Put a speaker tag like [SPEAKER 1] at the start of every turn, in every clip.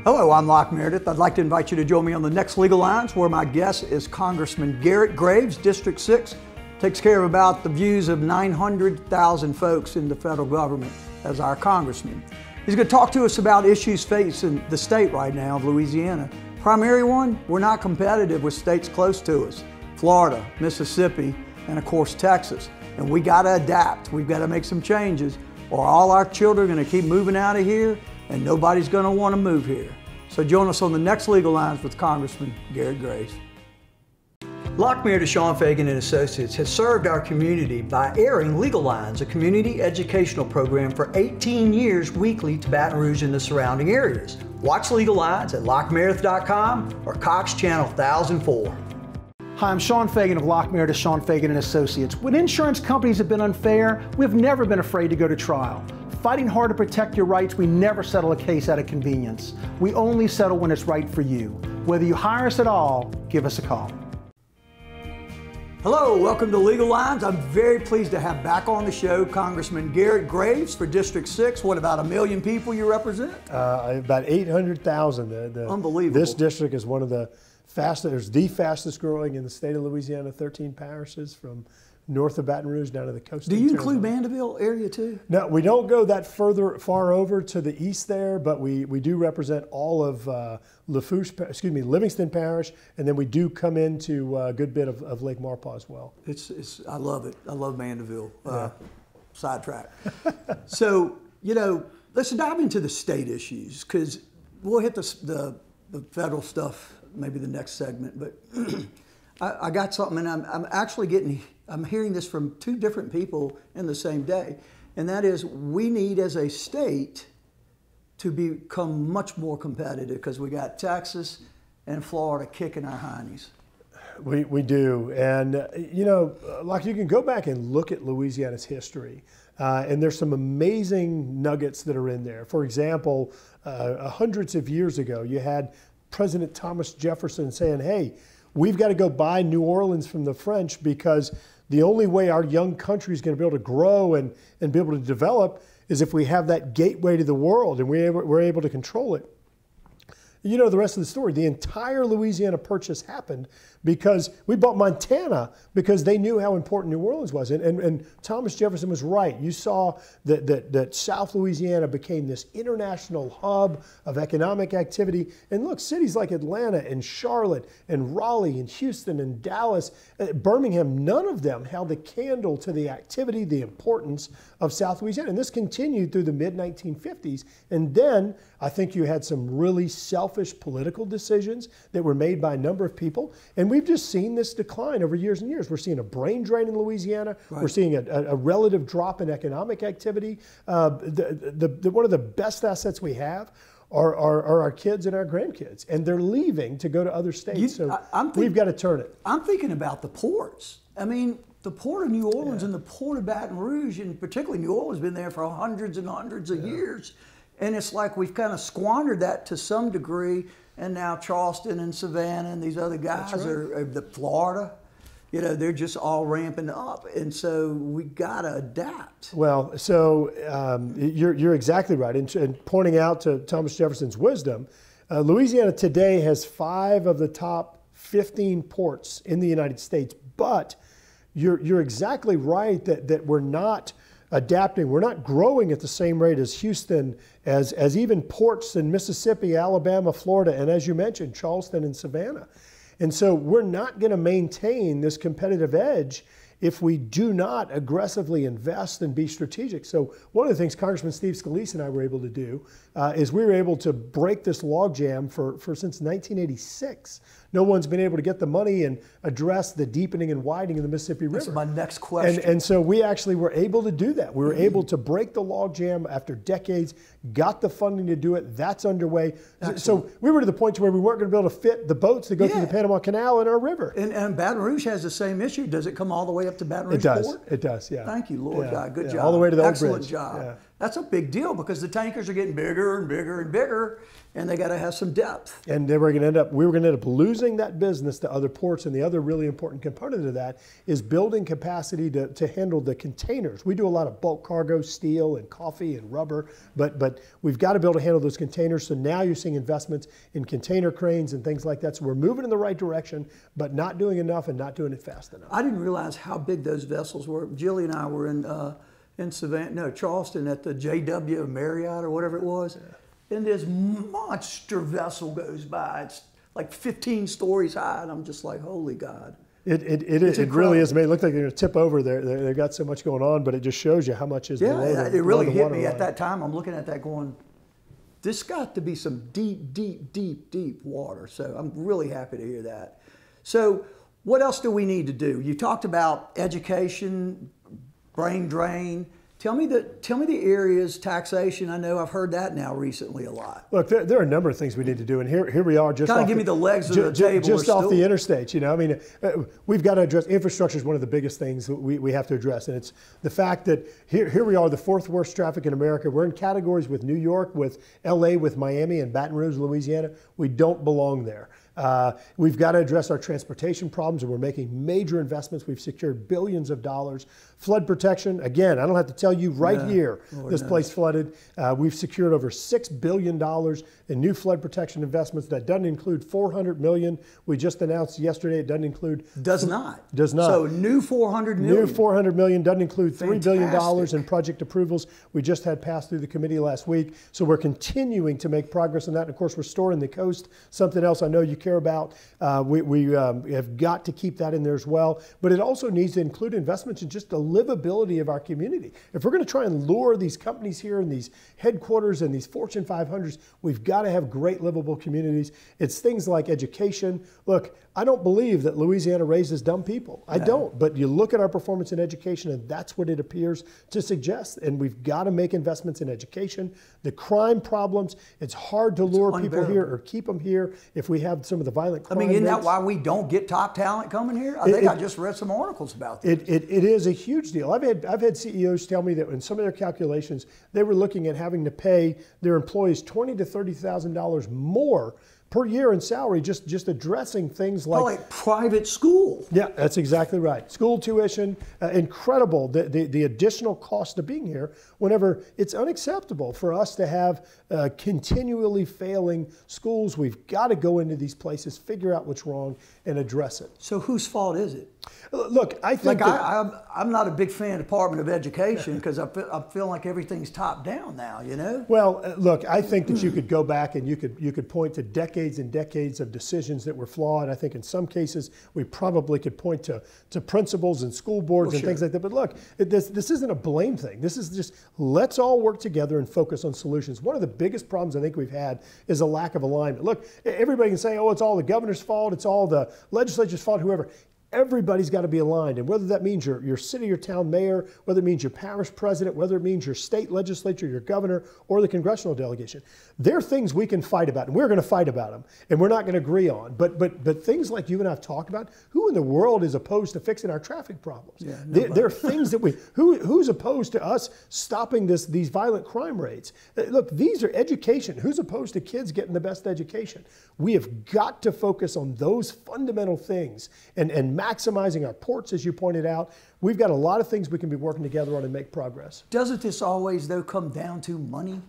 [SPEAKER 1] Hello, I'm Locke Meredith. I'd like to invite you to join me on the next Legal Lines, where my guest is Congressman Garret Graves, District 6. Takes care of about the views of 900,000 folks in the federal government as our congressman. He's going to talk to us about issues facing the state right now of Louisiana. Primary one, we're not competitive with states close to us. Florida, Mississippi, and of course Texas. And we got to adapt. We've got to make some changes, or all our children are going to keep moving out of here and nobody's going to want to move here. So join us on the next Legal Lines with Congressman Garret Graves. Locke Mayor Sean Fagan and Associates has served our community by airing Legal Lines, a community educational program for 18 years weekly to Baton Rouge and the surrounding areas. Watch Legal Lines at LockeMeredith.com or Cox Channel 1004.
[SPEAKER 2] Hi, I'm Sean Fagan of Locke Meredith, Sean Fagan and Associates. When insurance companies have been unfair, we've never been afraid to go to trial. Fighting hard to protect your rights, we never settle a case out of convenience. We only settle when it's right for you. Whether you hire us at all, give us a call.
[SPEAKER 1] Hello, welcome to Legal Lines. I'm very pleased to have back on the show Congressman Garret Graves for District 6. What, about 1 million people you represent?
[SPEAKER 3] About 800,000.
[SPEAKER 1] Unbelievable.
[SPEAKER 3] This district is one of the fastest growing in the state of Louisiana, 13 parishes from north of Baton Rouge down to the coast.
[SPEAKER 1] Do you include Mandeville area too?
[SPEAKER 3] No, we don't go that far over to the east there, but we do represent all of Livingston Parish, and then we do come into a good bit of Lake Marpaw as well.
[SPEAKER 1] I love it. I love Mandeville. Sidetrack. So, let's dive into the state issues, because we'll hit the federal stuff maybe the next segment, but I got something, and I'm hearing this from two different people in the same day, and that is we need as a state to become much more competitive because we got Texas and Florida kicking our heinies.
[SPEAKER 3] We do, and like you can go back and look at Louisiana's history, and there's some amazing nuggets that are in there. For example, hundreds of years ago, you had President Thomas Jefferson saying, hey, we've got to go buy New Orleans from the French because the only way our young country is going to be able to grow and be able to develop is if we have that gateway to the world and we're able to control it. You know the rest of the story. The entire Louisiana Purchase happened because we bought Montana because they knew how important New Orleans was. And Thomas Jefferson was right. You saw that South Louisiana became this international hub of economic activity. And look, cities like Atlanta and Charlotte and Raleigh and Houston and Dallas, Birmingham, none of them held a candle to the activity, the importance of South Louisiana. And this continued through the mid-1950s. And then I think you had some really selfish political decisions that were made by a number of people. And we've just seen this decline over years and years. We're seeing a brain drain in Louisiana. Right. We're seeing a relative drop in economic activity. One of the best assets we have are our kids and our grandkids. And they're leaving to go to other states. We've got to turn it.
[SPEAKER 1] I'm thinking about the ports. I mean, the Port of New Orleans and the Port of Baton Rouge, and particularly New Orleans, has been there for hundreds and hundreds of years. And it's like we've kind of squandered that to some degree, and now Charleston and Savannah and these other guys are the Florida, they're just all ramping up, and so we gotta adapt.
[SPEAKER 3] Well, so you're exactly right, and pointing out to Thomas Jefferson's wisdom, Louisiana today has 5 of the top 15 ports in the United States, but you're exactly right that we're not adapting. We're not growing at the same rate as Houston, as even ports in Mississippi, Alabama, Florida, and as you mentioned, Charleston and Savannah. And so we're not going to maintain this competitive edge if we do not aggressively invest and be strategic. So one of the things Congressman Steve Scalise and I were able to do is we were able to break this logjam for since 1986. No one's been able to get the money and address the deepening and widening of the Mississippi River.
[SPEAKER 1] That's my next question.
[SPEAKER 3] And so we actually were able to do that. We were able to break the logjam after decades, got the funding to do it. That's underway. Excellent. So we were to the point where we weren't going to be able to fit the boats that go through the Panama Canal in our river.
[SPEAKER 1] And Baton Rouge has the same issue. Does it come all the way up to Baton Rouge Port?
[SPEAKER 3] It does, yeah.
[SPEAKER 1] Thank you, Lord God. Good job.
[SPEAKER 3] All the way to the
[SPEAKER 1] Excellent
[SPEAKER 3] Oak Bridge.
[SPEAKER 1] job.
[SPEAKER 3] Yeah.
[SPEAKER 1] That's a big deal because the tankers are getting bigger and bigger and bigger, and they got to have some depth.
[SPEAKER 3] And we were going to end up losing that business to other ports. And the other really important component of that is building capacity to handle the containers. We do a lot of bulk cargo, steel and coffee and rubber, but we've got to be able to handle those containers. So now you're seeing investments in container cranes and things like that. So we're moving in the right direction, but not doing enough and not doing it fast enough.
[SPEAKER 1] I didn't realize how big those vessels were. Jilly and I were in Charleston at the JW Marriott or whatever it was. Yeah. And this monster vessel goes by. It's like 15 stories high, and I'm just like, holy God.
[SPEAKER 3] It really is. I mean, it looked like they're going to tip over there. They've got so much going on, but it just shows you how much is below the
[SPEAKER 1] it really hit me
[SPEAKER 3] line.
[SPEAKER 1] at that time. I'm looking at that going, this got to be some deep, deep, deep, deep water. So I'm really happy to hear that. So what else do we need to do? You talked about education, brain drain. Tell me the areas, taxation. I know I've heard that now recently a lot.
[SPEAKER 3] Look, there are a number of things we need to do, and here we are just
[SPEAKER 1] kind of give me the legs of the table.
[SPEAKER 3] Just off the interstate, you know. I mean, we've got to address infrastructure is one of the biggest things that we have to address, and it's the fact that here we are, the fourth worst traffic in America. We're in categories with New York, with LA, with Miami, and Baton Rouge, Louisiana. We don't belong there. We've got to address our transportation problems, and we're making major investments. We've secured billions of dollars. Flood protection, again, I don't have to tell you here, this place flooded. We've secured over $6 billion in new flood protection investments. That doesn't include $400 million. We just announced yesterday it doesn't include.
[SPEAKER 1] Does not.
[SPEAKER 3] So
[SPEAKER 1] new $400 million.
[SPEAKER 3] New $400 million doesn't include $3 billion in project approvals. We just had passed through the committee last week. So we're continuing to make progress on that. And of course, restoring the coast, something else I know you care about. We have got to keep that in there as well. But it also needs to include investments in just the livability of our community. If we're going to try and lure these companies here and these headquarters and these Fortune 500s, we've got to have great livable communities. It's things like education. Look, I don't believe that Louisiana raises dumb people. I don't. But you look at our performance in education, and that's what it appears to suggest. And we've got to make investments in education. The crime problems, it's hard to lure people here or keep them here if we have some of the violent crime
[SPEAKER 1] isn't
[SPEAKER 3] rates.
[SPEAKER 1] that why we don't get top talent coming here? I just read some articles about this.
[SPEAKER 3] It is a huge deal. I've had CEOs tell me that in some of their calculations, they were looking at having to pay their employees $20,000 to $30,000 more per year in salary, just addressing things like
[SPEAKER 1] private school.
[SPEAKER 3] Yeah, that's exactly right. School tuition, incredible. The additional cost of being here, whenever it's unacceptable for us to have continually failing schools. We've got to go into these places, figure out what's wrong, and address it.
[SPEAKER 1] So whose fault is it?
[SPEAKER 3] Look, I think
[SPEAKER 1] I'm not a big fan of Department of Education because I feel like everything's top down now, you know?
[SPEAKER 3] Well, look, I think that you could go back and you could point to decades and decades of decisions that were flawed. I think in some cases we probably could point to principals and school boards and things like that. But look, this isn't a blame thing. This is just let's all work together and focus on solutions. One of the biggest problems I think we've had is a lack of alignment. Look, everybody can say, oh, it's all the governor's fault, it's all the legislature's fault, whoever. Everybody's got to be aligned, and whether that means your city or town mayor, whether it means your parish president, whether it means your state legislature, your governor, or the congressional delegation, there are things we can fight about, and we're going to fight about them, and we're not going to agree on. But things like you and I have talked about, who in the world is opposed to fixing our traffic problems?
[SPEAKER 1] Yeah,
[SPEAKER 3] there are things that who's opposed to us stopping these violent crime rates? Look, these are education. Who's opposed to kids getting the best education? We have got to focus on those fundamental things and maximizing our ports, as you pointed out. We've got a lot of things we can be working together on and make progress.
[SPEAKER 1] Doesn't this always, though, come down to money?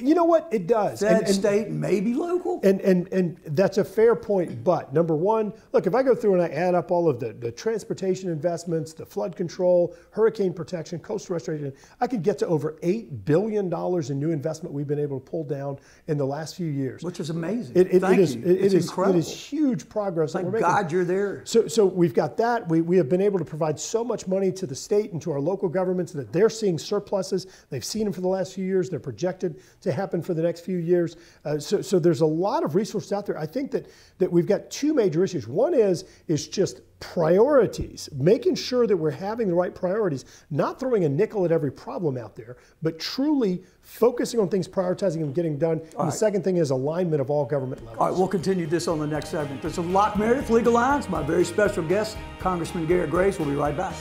[SPEAKER 3] You know what? It does.
[SPEAKER 1] Fed, state, maybe local?
[SPEAKER 3] And that's a fair point. But number one, look, if I go through and I add up all of the transportation investments, the flood control, hurricane protection, coastal restoration, I could get to over $8 billion in new investment we've been able to pull down in the last few years.
[SPEAKER 1] Which is amazing.
[SPEAKER 3] It is incredible. It is huge progress that we're making.
[SPEAKER 1] Thank God you're there.
[SPEAKER 3] So we've got that. We have been able to provide so much money to the state and to our local governments that they're seeing surpluses. They've seen them for the last few years. They're projected to happen for the next few years. So there's a lot of resources out there. I think that we've got two major issues. One is just priorities, making sure that we're having the right priorities, not throwing a nickel at every problem out there, but truly focusing on things, prioritizing and getting done. And the second thing is alignment of all government levels.
[SPEAKER 1] All right, we'll continue this on the next segment. This is Locke, Meredith, Legal Lines. My very special guest, Congressman Garret Graves. We'll be right back.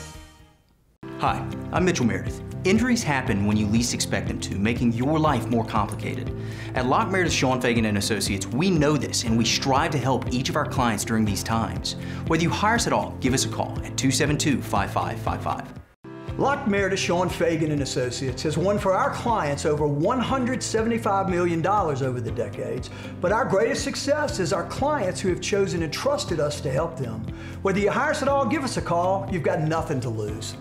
[SPEAKER 4] Hi, I'm Mitchell Meredith, Injuries happen when you least expect them to, making your life more complicated. At Locke, Meredith, Sean Fagan and Associates, we know this and we strive to help each of our clients during these times. Whether you hire us at all, give us a call at 272-5555.
[SPEAKER 1] Locke, Meredith, Sean Fagan and Associates has won for our clients over $175 million over the decades, but our greatest success is our clients who have chosen and trusted us to help them. Whether you hire us at all, give us a call. You've got nothing to lose.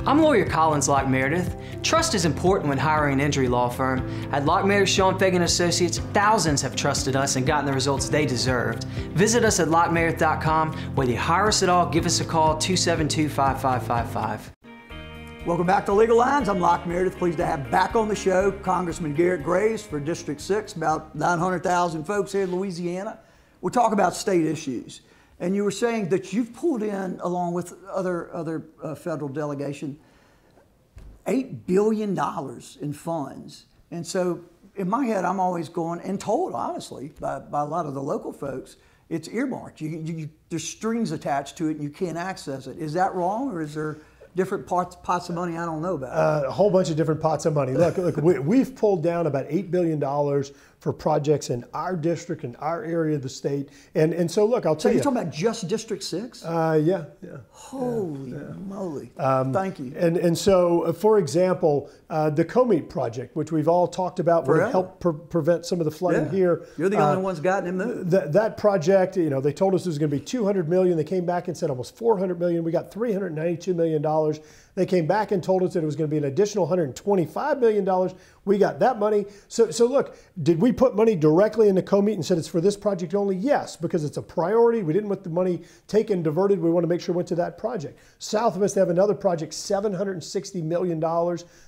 [SPEAKER 5] I'm lawyer Collins Locke Meredith. Trust is important when hiring an injury law firm. At Locke Meredith, Sean Fagan Associates, thousands have trusted us and gotten the results they deserved. Visit us at LockeMeredith.com. Whether you hire us at all, give us a call, 272-5555.
[SPEAKER 1] Welcome back to Legal Lines. I'm Locke Meredith. Pleased to have back on the show Congressman Garret Graves for District 6, about 900,000 folks here in Louisiana. We'll talk about state issues. And you were saying that you've pulled in, along with other federal delegation, $8 billion in funds. And so in my head, I'm always going, and told honestly by a lot of the local folks, it's earmarked. There's strings attached to it and you can't access it. Is that wrong, or is there different pots of money I don't know about?
[SPEAKER 3] A whole bunch of different pots of money. Look, we've pulled down about $8 billion for projects in our district, in our area of the state. And so look, I'll tell you.
[SPEAKER 1] So you're talking about just District 6?
[SPEAKER 3] Yeah.
[SPEAKER 1] Holy moly. Thank you.
[SPEAKER 3] And so, for example, the COMET project, which we've all talked about, would help prevent some of the flooding here.
[SPEAKER 1] You're the only ones gotten it moved.
[SPEAKER 3] That project, you know, they told us it was going to be $200 million. They came back and said almost $400 million. We got $392 million. They came back and told us that it was going to be an additional $125 million. We got that money. So look, did we put money directly into COMET and said it's for this project only? Yes, because it's a priority. We didn't want the money taken, diverted. We want to make sure it went to that project. South of us, they have another project, $760 million.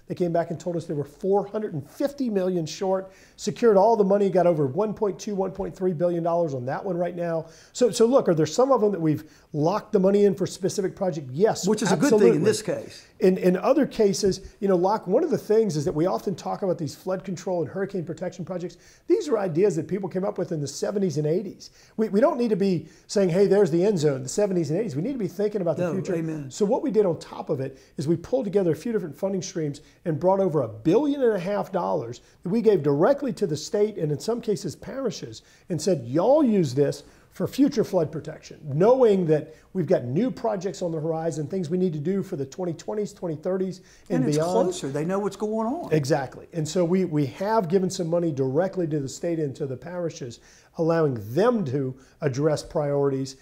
[SPEAKER 3] They came back and told us they were $450 million short, secured all the money, got over $1.2, $1.3 billion on that one right now. So look, are there some of them that we've locked the money in for specific project? Yes,
[SPEAKER 1] which is
[SPEAKER 3] absolutely.
[SPEAKER 1] A good thing in this case.
[SPEAKER 3] In other cases, you know, Locke, one of the things is that we often talk about these flood control and hurricane protection projects. These are ideas that people came up with in the 70s and 80s. We don't need to be saying, hey, there's the end zone, the 70s and 80s. We need to be thinking about the future.
[SPEAKER 1] Amen.
[SPEAKER 3] So what we did on top of it is we pulled together a few different funding streams and brought over $1.5 billion that we gave directly to the state and in some cases parishes and said, y'all use this for future flood protection, knowing that we've got new projects on the horizon, things we need to do for the 2020s, 2030s, and beyond.
[SPEAKER 1] It's closer. They know what's going on.
[SPEAKER 3] Exactly. And so we have given some money directly to the state and to the parishes, allowing them to address priorities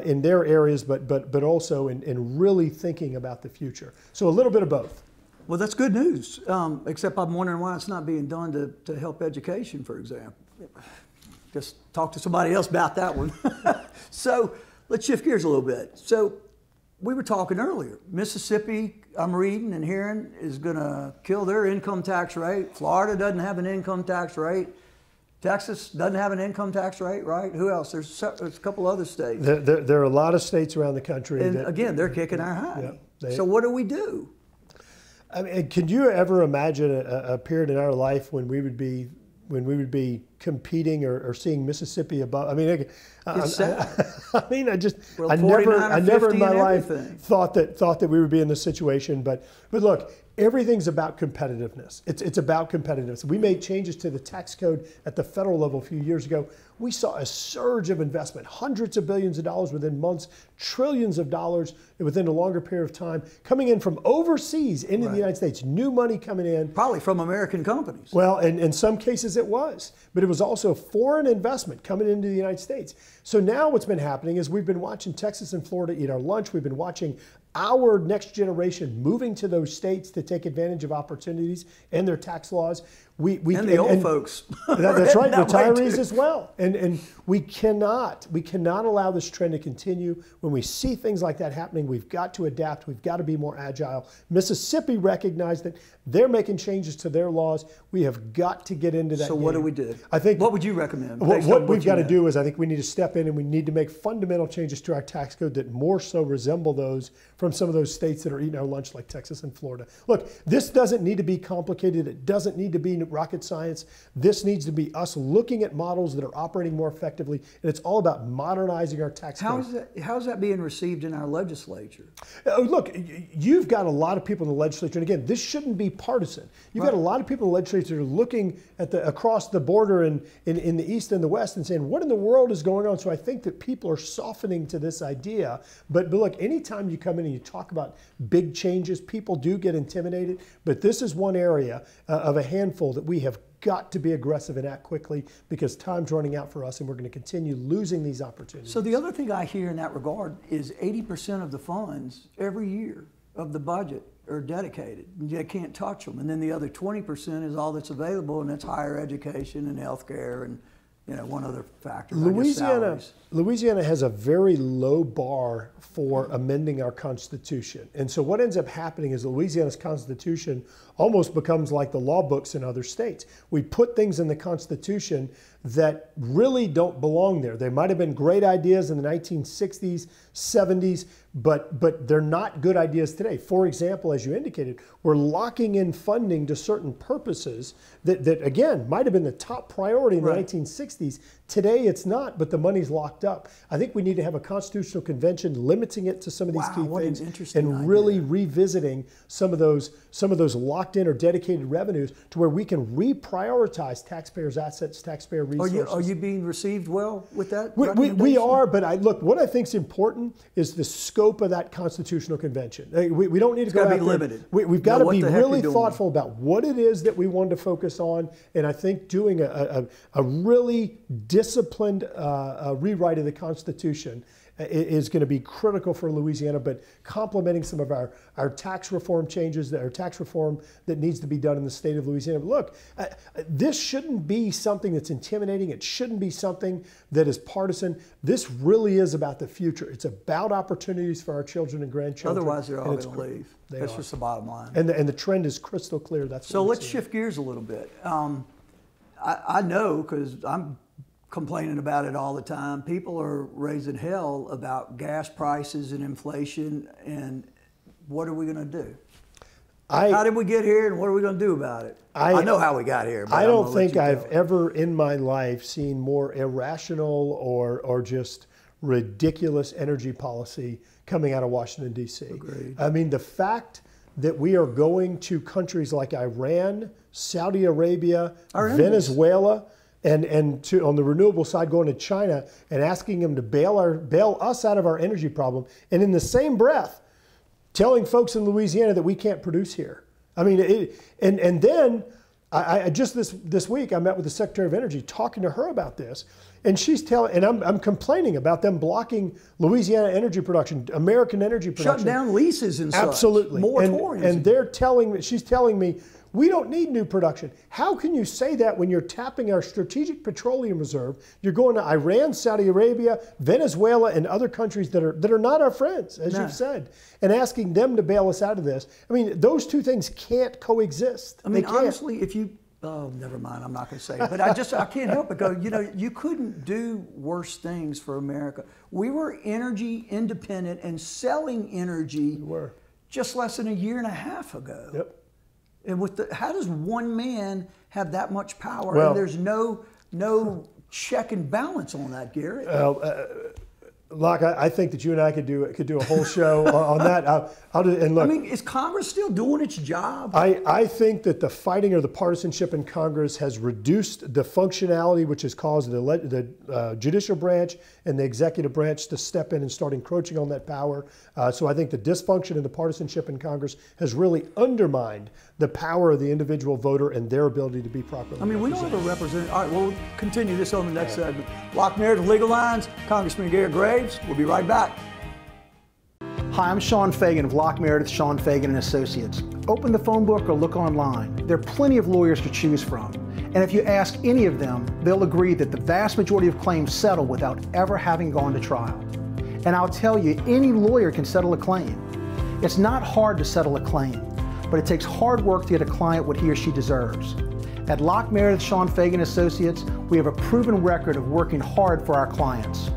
[SPEAKER 3] in their areas, but also in really thinking about the future. So a little bit of both.
[SPEAKER 1] Well, that's good news, except I'm wondering why it's not being done to help education, for example. Just talk to somebody else about that one. So let's shift gears a little bit. So we were talking earlier. Mississippi, I'm reading and hearing, is going to kill their income tax rate. Florida doesn't have an income tax rate. Texas doesn't have an income tax rate, right? Who else? There's a couple other states.
[SPEAKER 3] There are a lot of states around the country.
[SPEAKER 1] And again, they're kicking our high.
[SPEAKER 3] Yeah,
[SPEAKER 1] so what do we do?
[SPEAKER 3] I mean, could you ever imagine a period in our life when we would be competing or seeing Mississippi above? I mean,
[SPEAKER 1] It's sad.
[SPEAKER 3] I mean, I
[SPEAKER 1] Well,
[SPEAKER 3] never in my life
[SPEAKER 1] everything.
[SPEAKER 3] thought that we would be in this situation. But look, everything's about competitiveness. It's about competitiveness. We made changes to the tax code at the federal level a few years ago. We saw a surge of investment, hundreds of billions of dollars within months, trillions of dollars within a longer period of time, coming in from overseas into the United States, new money coming in.
[SPEAKER 1] Probably from American companies.
[SPEAKER 3] Well, and in some cases it was, but it was also foreign investment coming into the United States. So now what's been happening is we've been watching Texas and Florida eat our lunch. We've been watching our next generation moving to those states to take advantage of opportunities and their tax laws.
[SPEAKER 1] And the old folks.
[SPEAKER 3] That's right, retirees as well. And we cannot allow this trend to continue. When we see things like that happening, we've got to adapt. We've got to be more agile. Mississippi recognized that they're making changes to their laws. We have got to get into that
[SPEAKER 1] So
[SPEAKER 3] game.
[SPEAKER 1] what do we do?
[SPEAKER 3] I think
[SPEAKER 1] what would you recommend?
[SPEAKER 3] What we've got to do is I think we need to step in and we need to make fundamental changes to our tax code that more so resemble those from some of those states that are eating our lunch like Texas and Florida. Look, this doesn't need to be complicated. It doesn't need to be rocket science. This needs to be us looking at models that are operating more effectively, and it's all about modernizing our tax code.
[SPEAKER 1] How's that being received in our legislature?
[SPEAKER 3] Look, you've got a lot of people in the legislature, and again, this shouldn't be partisan. You've got a lot of people in the legislature who are looking at across the border in the East and the West and saying, what in the world is going on? So I think that people are softening to this idea. But look, anytime you come in and you talk about big changes, people do get intimidated. But this is one area of a handful that we have got to be aggressive and act quickly, because time's running out for us and we're going to continue losing these opportunities.
[SPEAKER 1] So the other thing I hear in that regard is 80% of the funds every year of the budget are dedicated. You can't touch them. And then the other 20% is all that's available, and that's higher education and healthcare and one other factor.
[SPEAKER 3] Louisiana has a very low bar for amending our Constitution. And so what ends up happening is Louisiana's Constitution almost becomes like the law books in other states. We put things in the Constitution that really don't belong there. They might have been great ideas in the 1960s, 70s, but they're not good ideas today. For example, as you indicated, we're locking in funding to certain purposes that again, might have been the top priority in the 1960s. Today it's not, but the money's locked up. I think we need to have a constitutional convention limiting it to some of these key things and really revisiting some of those locked in or dedicated revenues to where we can reprioritize taxpayers' assets, taxpayer resources.
[SPEAKER 1] Are you being received well with that?
[SPEAKER 3] We are, but look, what I think is important is the scope of that constitutional convention. We don't need to go out there. It's got to be limited. We've got to be really thoughtful about what it is that we want to focus on, and I think doing a really disciplined rewrite of the Constitution is going to be critical for Louisiana, but complementing some of our tax reform changes, our tax reform that needs to be done in the state of Louisiana. But look, this shouldn't be something that's intimidating. It shouldn't be something that is partisan. This really is about the future. It's about opportunities for our children and grandchildren.
[SPEAKER 1] Otherwise, they're all going to leave. That's just the bottom line.
[SPEAKER 3] And the trend is crystal clear.
[SPEAKER 1] So let's shift gears a little bit. I know, because I'm complaining about it all the time. People are raising hell about gas prices and inflation, and what are we going to do? How did we get here, and what are we going to do about it? I know how we got here. But
[SPEAKER 3] I don't think I've ever in my life seen more irrational or just ridiculous energy policy coming out of Washington, D.C.
[SPEAKER 1] Agreed.
[SPEAKER 3] I mean, the fact that we are going to countries like Iran, Saudi Arabia, Venezuela, and on the renewable side going to China and asking them to bail us out of our energy problem, and in the same breath telling folks in Louisiana that we can't produce here. I mean, and then I just this week I met with the Secretary of Energy talking to her about this, and she's telling, and I'm complaining about them blocking Louisiana energy production, American energy production,
[SPEAKER 1] shut down leases and such.
[SPEAKER 3] Absolutely,
[SPEAKER 1] moratoriums.
[SPEAKER 3] And she's telling me, we don't need new production. How can you say that when you're tapping our strategic petroleum reserve? You're going to Iran, Saudi Arabia, Venezuela, and other countries that are not our friends, as you've said, and asking them to bail us out of this. I mean, those two things can't coexist.
[SPEAKER 1] I mean, honestly, if you, never mind, I'm not going to say it, but I can't help it. You couldn't do worse things for America. We were energy independent and selling energy just less than a year and a half ago.
[SPEAKER 3] Yep.
[SPEAKER 1] And how does one man have that much power? And there's no check and balance on that, Garrett.
[SPEAKER 3] Locke, I think that you and I could do a whole show on that. And look,
[SPEAKER 1] I mean, is Congress still doing its job?
[SPEAKER 3] I think that the fighting or the partisanship in Congress has reduced the functionality, which has caused the judicial branch and the executive branch to step in and start encroaching on that power. So I think the dysfunction and the partisanship in Congress has really undermined the power of the individual voter and their ability to be properly
[SPEAKER 1] represented. We don't have a representative. All right, we'll continue this on the next segment. Locke, Meredith, Legal Lines, Congressman Garret Graves. We'll be right back.
[SPEAKER 2] Hi, I'm Sean Fagan of Locke, Meredith, Sean Fagan & Associates. Open the phone book or look online. There are plenty of lawyers to choose from. And if you ask any of them, they'll agree that the vast majority of claims settle without ever having gone to trial. And I'll tell you, any lawyer can settle a claim. It's not hard to settle a claim, but it takes hard work to get a client what he or she deserves. At Locke, Meredith, Sean Fagan & Associates, we have a proven record of working hard for our clients.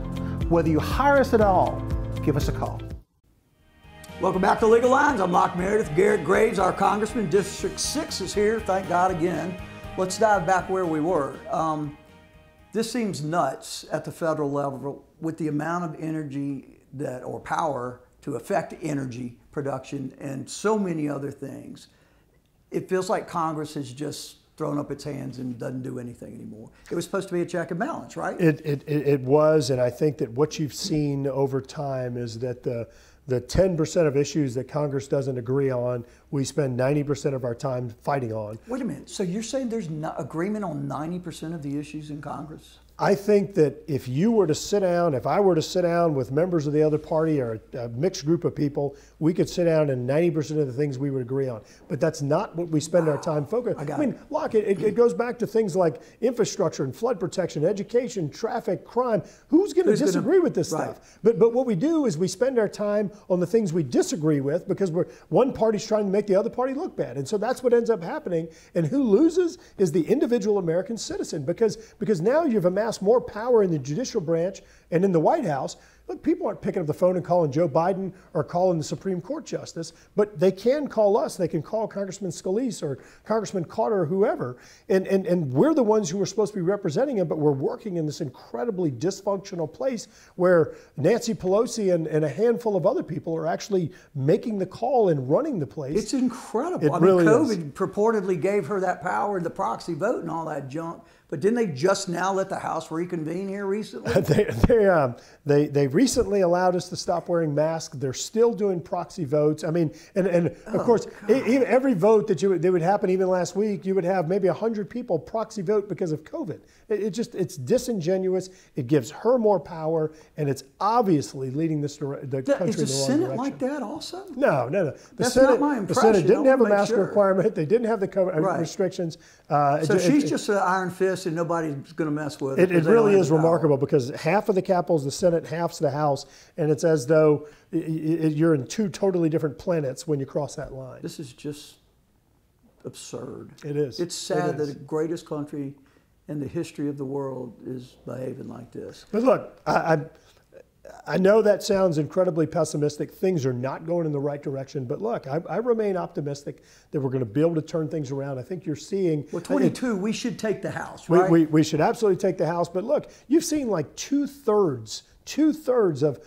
[SPEAKER 2] Whether you hire us at all, give us a call.
[SPEAKER 1] Welcome back to Legal Lines. I'm Locke Meredith. Garret Graves, our Congressman, District 6 is here, thank God again. Let's dive back where we were. This seems nuts at the federal level with the amount of energy or power to affect energy production and so many other things. It feels like Congress has just thrown up its hands and doesn't do anything anymore. It was supposed to be a check and balance, right?
[SPEAKER 3] It was, and I think that what you've seen over time is that the 10% of issues that Congress doesn't agree on, we spend 90% of our time fighting on.
[SPEAKER 1] Wait a minute, so you're saying there's no agreement on 90% of the issues in Congress?
[SPEAKER 3] I think that if you were to sit down, if I were to sit down with members of the other party or a mixed group of people, we could sit down and 90% of the things we would agree on. But that's not what we spend our time focusing on. I mean, Locke, it goes back to things like infrastructure and flood protection, education, traffic, crime. Who's going to disagree with this stuff? But what we do is we spend our time on the things we disagree with because one party's trying to make the other party look bad. And so that's what ends up happening. And who loses is the individual American citizen because now you've amassed more power in the judicial branch and in the White House. Look, people aren't picking up the phone and calling Joe Biden or calling the Supreme Court justice, but they can call us. They can call Congressman Scalise or Congressman Carter or whoever, and we're the ones who are supposed to be representing them, but we're working in this incredibly dysfunctional place where Nancy Pelosi and a handful of other people are actually making the call and running the place.
[SPEAKER 1] It's incredible.
[SPEAKER 3] It really
[SPEAKER 1] COVID purportedly gave her that power and the proxy vote and all that junk. But didn't they just now let the House reconvene here recently?
[SPEAKER 3] They recently allowed us to stop wearing masks. They're still doing proxy votes. I mean, and of course, every vote that would happen, even last week, you would have maybe 100 people proxy vote because of COVID. It's disingenuous. It gives her more power, and it's obviously leading the country in the wrong direction.
[SPEAKER 1] Is the Senate like that also?
[SPEAKER 3] No.
[SPEAKER 1] That's not my impression.
[SPEAKER 3] The Senate didn't have a mask requirement. They didn't have the COVID restrictions.
[SPEAKER 1] So she's just an iron fist and nobody's going to mess with it.
[SPEAKER 3] It really is remarkable because half of the Capitol's the Senate, half's the House, and it's as though you're in two totally different planets when you cross that line.
[SPEAKER 1] This is just absurd.
[SPEAKER 3] It is.
[SPEAKER 1] It's sad that the greatest country in the history of the world is behaving like this.
[SPEAKER 3] But look, I know that sounds incredibly pessimistic. Things are not going in the right direction. But look, I remain optimistic that we're going to be able to turn things around. I think you're seeing...
[SPEAKER 1] Well, 22, we should take the House, right?
[SPEAKER 3] We should absolutely take the House. But look, you've seen like two-thirds of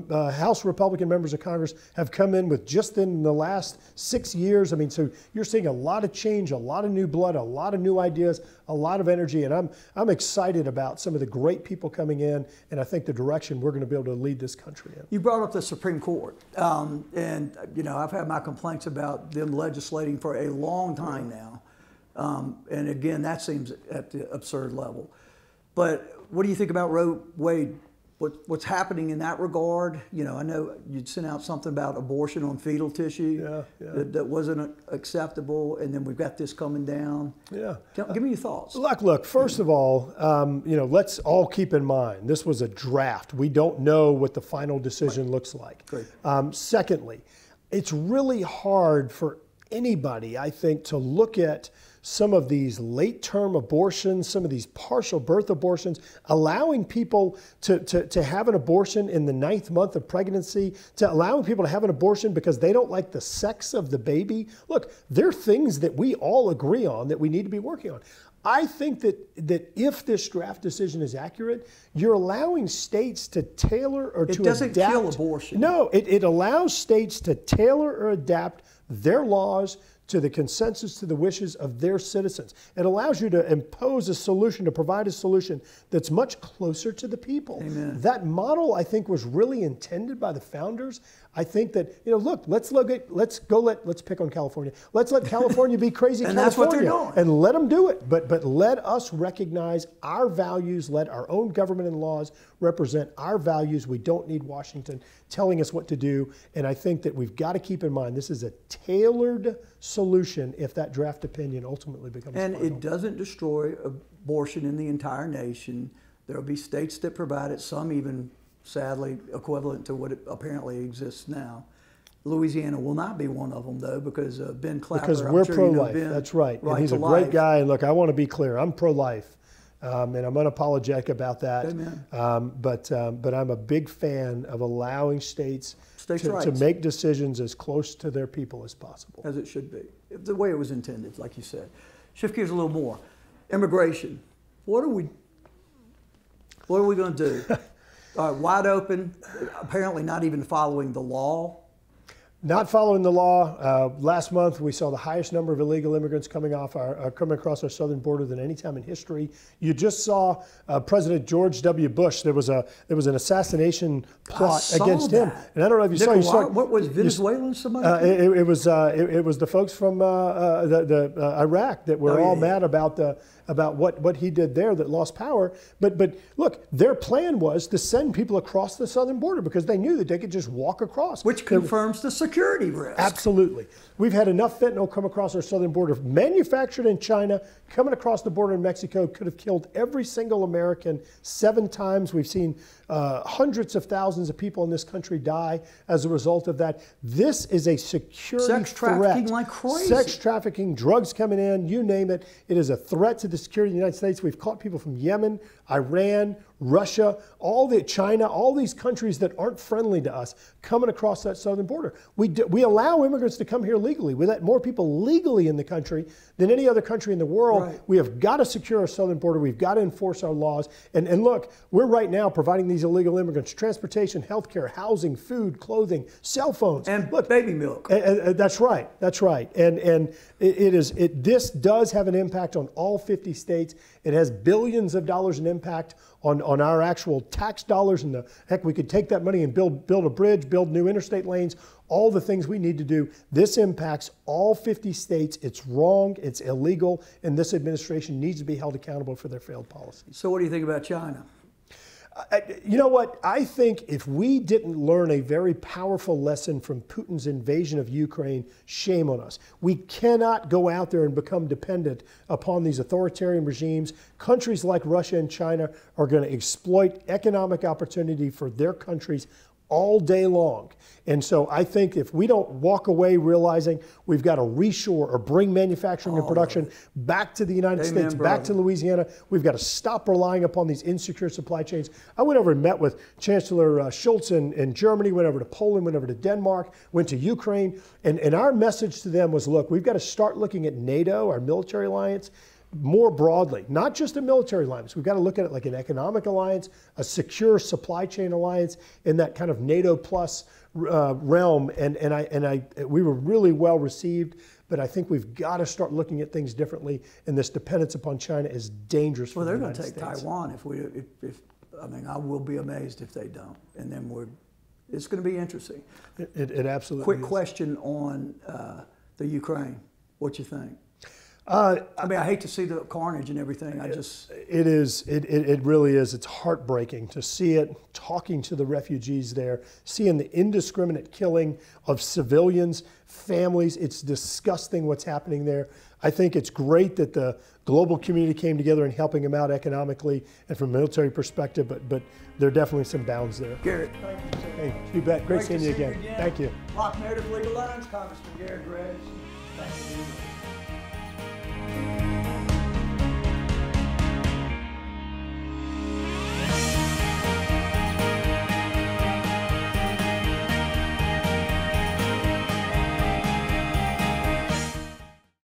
[SPEAKER 3] House Republican members of Congress have come in with just in the last 6 years. I mean, so you're seeing a lot of change, a lot of new blood, a lot of new ideas, a lot of energy, and I'm excited about some of the great people coming in, and I think the direction we're going to be able to lead this country in.
[SPEAKER 1] You brought up the Supreme Court, and you know, I've had my complaints about them legislating for a long time now, and again, that seems at the absurd level. But what do you think about Roe Wade? What's happening in that regard? You know, I know you'd sent out something about abortion on fetal tissue that wasn't acceptable, and then we've got this coming down. Yeah. Give me your thoughts.
[SPEAKER 3] Look, first of all, you know, let's all keep in mind, this was a draft. We don't know what the final decision looks like. Secondly, it's really hard for anybody, I think, to look at some of these late-term abortions, some of these partial birth abortions, allowing people to have an abortion in the 9th month of pregnancy, to allowing people to have an abortion because they don't like the sex of the baby. Look, there are things that we all agree on that we need to be working on. I think that if this draft decision is accurate, you're allowing states to tailor or to adapt. It doesn't kill
[SPEAKER 1] abortion.
[SPEAKER 3] No, it allows states to tailor or adapt their laws to the consensus, to the wishes of their citizens. It allows you to impose a solution, to provide a solution that's much closer to the people.
[SPEAKER 1] Amen.
[SPEAKER 3] That model, I think, was really intended by the founders. I think that, you know, look, let's pick on California. Let's let California be crazy
[SPEAKER 1] and
[SPEAKER 3] California.
[SPEAKER 1] That's what they're doing.
[SPEAKER 3] And let them do it. But let us recognize our values, let our own government and laws represent our values. We don't need Washington telling us what to do. And I think that we've got to keep in mind this is a tailored solution if that draft opinion ultimately becomes final.
[SPEAKER 1] It doesn't destroy abortion in the entire nation. There will be states that provide it, some even sadly equivalent to what it apparently exists now. Louisiana will not be one of them, though, because Ben Clapper.
[SPEAKER 3] Because we're pro-life. That's right. And he's a great guy. And look, I want to be clear. I'm pro-life. and I'm unapologetic about that.
[SPEAKER 1] Amen.
[SPEAKER 3] But I'm a big fan of allowing states to make decisions as close to their people as possible.
[SPEAKER 1] As it should be, the way it was intended, like you said. Shift gears a little more. Immigration. What are we going to do? Wide open, apparently not even following the law.
[SPEAKER 3] Not following the law. Last month, we saw the highest number of illegal immigrants coming across our southern border than any time in history. You just saw President George W. Bush. There was an assassination plot against him. And I don't know if you saw.
[SPEAKER 1] What was Venezuelan? Somebody?
[SPEAKER 3] It was the folks from Iraq that were all mad about what he did there that lost power. But look, their plan was to send people across the southern border because they knew that they could just walk across.
[SPEAKER 1] Which confirms the security risk.
[SPEAKER 3] Absolutely. We've had enough fentanyl come across our southern border, manufactured in China, coming across the border in Mexico, could have killed every single American 7 times. We've seen hundreds of thousands of people in this country die as a result of that. This is a security
[SPEAKER 1] Sex trafficking
[SPEAKER 3] threat.
[SPEAKER 1] like crazy.
[SPEAKER 3] Sex trafficking, drugs coming in, you name it. It is a threat to the security of the United States. We've caught people from Yemen, Iran, Russia, China, all these countries that aren't friendly to us coming across that southern border. We allow immigrants to come here legally. We let more people legally in the country than any other country in the world.
[SPEAKER 1] Right.
[SPEAKER 3] We have got to secure our southern border. We've got to enforce our laws. And look, we're right now providing these illegal immigrants transportation, healthcare, housing, food, clothing, cell phones.
[SPEAKER 1] And baby milk.
[SPEAKER 3] That's right. That's right. And this does have an impact on all 50 states. It has billions of dollars in impact on our actual tax dollars, and heck, we could take that money and build a bridge, build new interstate lanes, all the things we need to do. This impacts all 50 states. It's wrong, it's illegal, and this administration needs to be held accountable for their failed policies.
[SPEAKER 1] So what do you think about China?
[SPEAKER 3] You know what? I think if we didn't learn a very powerful lesson from Putin's invasion of Ukraine, shame on us. We cannot go out there and become dependent upon these authoritarian regimes. Countries like Russia and China are going to exploit economic opportunity for their countries all day long. And so I think if we don't walk away realizing we've got to reshore or bring manufacturing and production back to the United States, back to Louisiana, we've got to stop relying upon these insecure supply chains. I went over and met with Chancellor Scholz in Germany, went over to Poland, went over to Denmark, went to Ukraine. And our message to them was, look, we've got to start looking at NATO, our military alliance, more broadly, not just a military alliance. We've got to look at it like an economic alliance, a secure supply chain alliance in that kind of NATO plus realm. And we were really well received, but I think we've got to start looking at things differently. And this dependence upon China is dangerous for the United States.
[SPEAKER 1] Well, they're going to take Taiwan I will be amazed if they don't. And then it's going to be interesting.
[SPEAKER 3] It absolutely
[SPEAKER 1] Quick
[SPEAKER 3] is.
[SPEAKER 1] question on the Ukraine. What you think? I hate to see the carnage and everything.
[SPEAKER 3] It really is. It's heartbreaking to see it, talking to the refugees there, seeing the indiscriminate killing of civilians, families. It's disgusting what's happening there. I think it's great that the global community came together and helping them out economically and from a military perspective, but there are definitely some bounds there.
[SPEAKER 1] Garret, thank you, sir.
[SPEAKER 3] Hey, you bet. Great seeing you again. Thank you.
[SPEAKER 1] Locke, Meredith, Legal Lines, Congressman Garret Graves. Thank you.